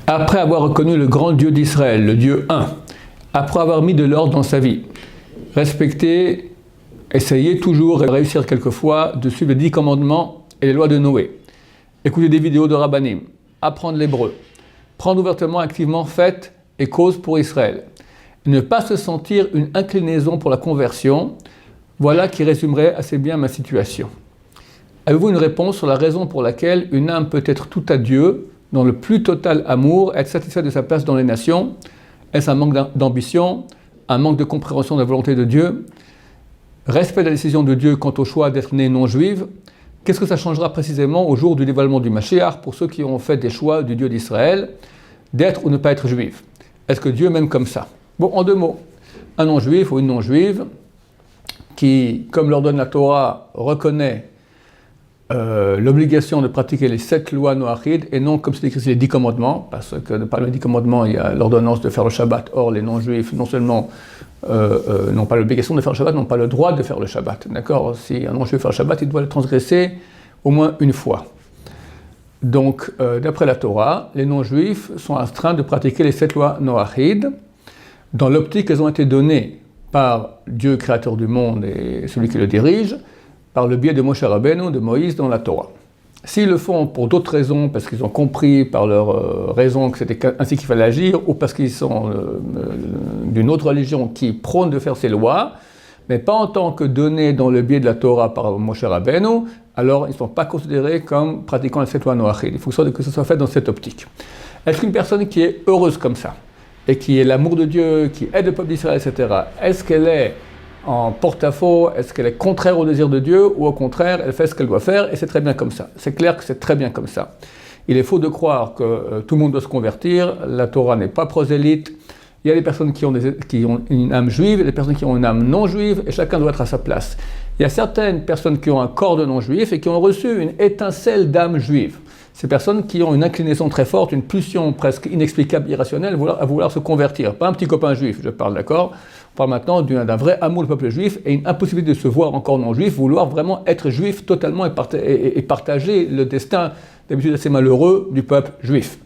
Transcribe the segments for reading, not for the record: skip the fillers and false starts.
Après avoir reconnu le grand Dieu d'Israël, le Dieu un, après avoir mis de l'ordre dans sa vie, respecter, essayer toujours, réussir quelquefois, de suivre les 10 commandements et les lois de Noé, écouter des vidéos de Rabbanim, apprendre l'hébreu, prendre ouvertement, activement fête et cause pour Israël, ne pas se sentir une inclinaison pour la conversion, voilà qui résumerait assez bien ma situation. Avez-vous une réponse sur la raison pour laquelle une âme peut être tout à Dieu, dans le plus total amour, être satisfaite de sa place dans les nations? Est-ce un manque d'ambition, un manque de compréhension de la volonté de Dieu, respect de la décision de Dieu quant au choix d'être né non-juif? Qu'est-ce que ça changera précisément au jour du dévoilement du Mashiach pour ceux qui ont fait des choix du Dieu d'Israël, d'être ou ne pas être juif? Est-ce que Dieu m'aime comme ça? Bon, en 2 mots, un non-juif ou une non-juive qui, comme l'ordonne la Torah, reconnaît l'obligation de pratiquer les 7 lois noachides et non comme c'est écrit les 10 commandements, parce que parmi les 10 commandements, il y a l'ordonnance de faire le Shabbat. Or, les non-juifs, non seulement n'ont pas l'obligation de faire le Shabbat, n'ont pas le droit de faire le Shabbat. D'accord? Si un non-juif fait le Shabbat, il doit le transgresser au moins une fois. Donc, d'après la Torah, les non-juifs sont astreints de pratiquer les 7 lois noachides dans l'optique qu'elles ont été données par Dieu, créateur du monde et celui qui le dirige, par le biais de Moshe Rabbeinu, de Moïse dans la Torah. S'ils le font pour d'autres raisons, parce qu'ils ont compris par leur raison que c'était ainsi qu'il fallait agir, ou parce qu'ils sont d'une autre religion qui prône de faire ces lois, mais pas en tant que données dans le biais de la Torah par Moshe Rabbeinu, alors ils ne sont pas considérés comme pratiquant les 7 lois noachides. Il faut que ce soit fait dans cette optique. Est-ce qu'une personne qui est heureuse comme ça, et qui est l'amour de Dieu, qui aide le peuple d'Israël, etc., est-ce qu'elle est en porte-à-faux? Est-ce qu'elle est contraire au désir de Dieu, ou au contraire, elle fait ce qu'elle doit faire et c'est très bien comme ça? C'est clair que c'est très bien comme ça. Il est faux de croire que tout le monde doit se convertir, la Torah n'est pas prosélyte, il y a des personnes qui ont une âme juive, et des personnes qui ont une âme non juive, et chacun doit être à sa place. Il y a certaines personnes qui ont un corps de non juif et qui ont reçu une étincelle d'âme juive. Ces personnes qui ont une inclinaison très forte, une pulsion presque inexplicable, irrationnelle, à vouloir se convertir. Pas un petit copain juif, je parle, d'accord? On parle maintenant d'un vrai amour du peuple juif et une impossibilité de se voir encore non juif, vouloir vraiment être juif totalement et partager le destin d'habitude assez malheureux du peuple juif.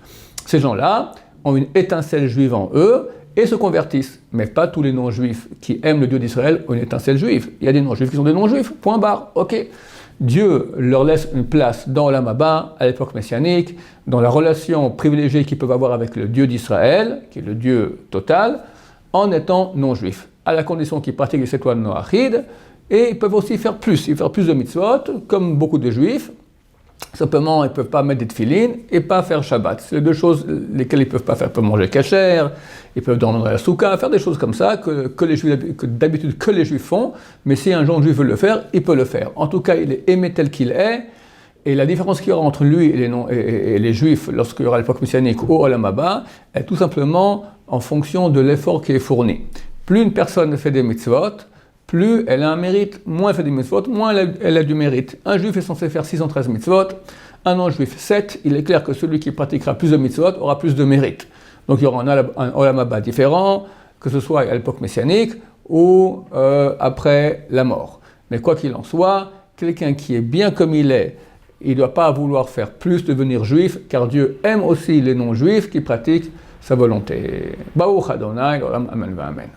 Ces gens-là ont une étincelle juive en eux et se convertissent. Mais pas tous les non-juifs qui aiment le Dieu d'Israël ont une étincelle juive. Il y a des non-juifs qui sont des non-juifs, point barre, ok. Dieu leur laisse une place dans Olam Haba, à l'époque messianique, dans la relation privilégiée qu'ils peuvent avoir avec le Dieu d'Israël, qui est le Dieu total, en étant non-juifs, à la condition qu'ils pratiquent les 7 lois noachides, et ils peuvent aussi faire plus de mitzvot, comme beaucoup de juifs. Simplement, ils ne peuvent pas mettre des tefilines et pas faire Shabbat. C'est les 2 choses lesquelles ils ne peuvent pas faire. Ils peuvent manger kasher, ils peuvent dormir dans la soukha, faire des choses comme ça que d'habitude que les juifs font, mais si un juif veut le faire, il peut le faire. En tout cas, il est aimé tel qu'il est, et la différence qu'il y aura entre lui et les juifs lorsqu'il y aura l'époque messianique au Olam Haba est tout simplement en fonction de l'effort qui est fourni. Plus une personne fait des mitzvot, plus elle a un mérite, moins elle fait des mitzvot, moins elle a du mérite. Un juif est censé faire 613 mitzvot, un non-juif 7, il est clair que celui qui pratiquera plus de mitzvot aura plus de mérite. Donc il y aura un Olam Haba différent, que ce soit à l'époque messianique ou après la mort. Mais quoi qu'il en soit, quelqu'un qui est bien comme il est, il ne doit pas vouloir faire plus, devenir juif, car Dieu aime aussi les non-juifs qui pratiquent sa volonté. Baruch Adonai, Olam Amen V'Amen.